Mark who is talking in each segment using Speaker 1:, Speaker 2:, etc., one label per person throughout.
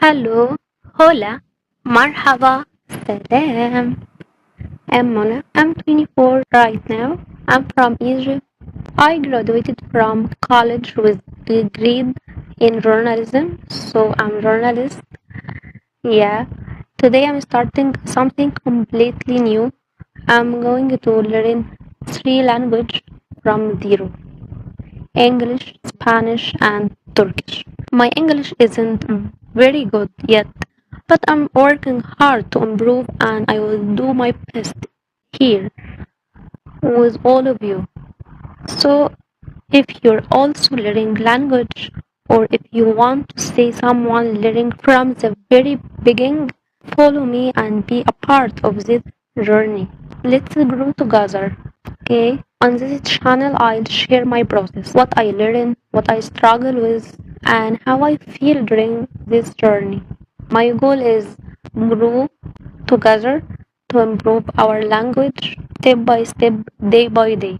Speaker 1: Hello, hola, marhaba, salam. I'm Mona. I'm 24 right now. I'm from Egypt. I graduated from college with a degree in journalism, so I'm journalist. Yeah. Today I'm starting something completely new. I'm going to learn three languages from zero: English, Spanish, and Turkish. My English isn't very good yet, but I'm working hard to improve and I will do my best here with all of you. So, if you're also learning language or if you want to see someone learning from the very beginning, follow me and be a part of this journey. Let's grow together. Okay? On this channel, I'll share my process, what I learn, what I struggle with, and how I feel during this journey. My goal is grow together to improve our language step by step, day by day.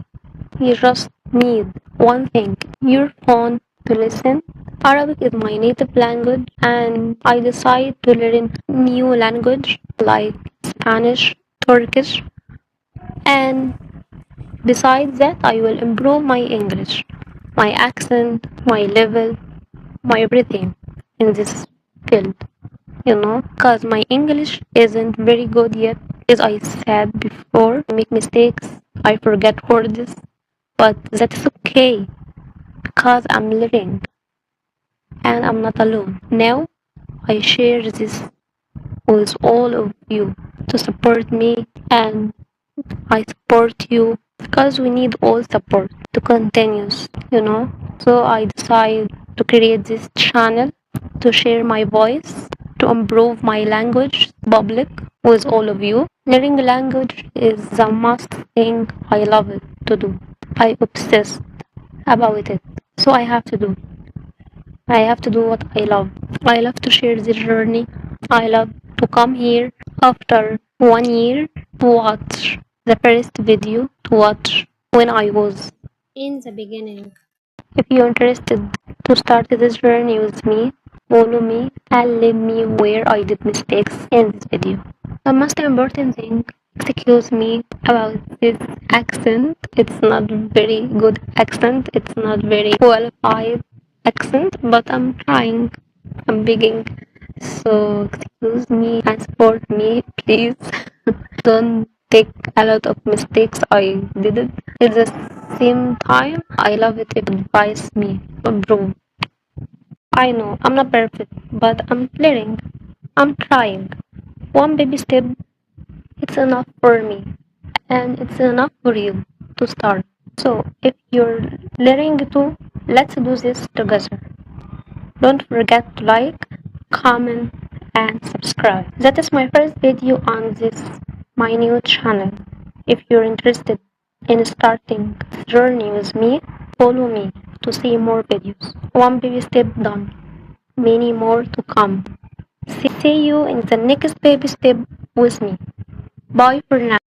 Speaker 1: You just need one thing, your phone to listen. Arabic is my native language and I decide to learn new language like Spanish, Turkish, and besides that I will improve my English, my accent, my level, my everything in this field, because my English isn't very good yet. As I said before, I make mistakes, I forget words, but that's okay because I'm living and I'm not alone. Now I share this with all of you to support me and I support you because we need all support to continue. So I decided to create this channel to share my voice, to improve my language public with all of you. Learning language is the must thing I love it to do. I obsessed about it. So I have to do. I have to do what I love. I love to share this journey. I love to come here after 1 year to watch the first video to watch when I was in the beginning. If you're interested to start this journey with me, follow me and let me where I did mistakes in this video. The most important thing, excuse me about this accent. It's not very good accent. It's not very qualified accent, but I'm trying. I'm begging. So excuse me and support me, please. Don't take a lot of mistakes I did it. At the same time, I love it if it advise me to improve. I know I'm not perfect, but I'm learning. I'm trying. One baby step, it's enough for me, and it's enough for you to start. So if you're learning too, let's do this together. Don't forget to like, comment, and subscribe. That is my first video on this my new channel. If you're interested in starting this journey with me, follow me to see more videos. One baby step done, many more to come. See you in the next baby step with me. Bye for now.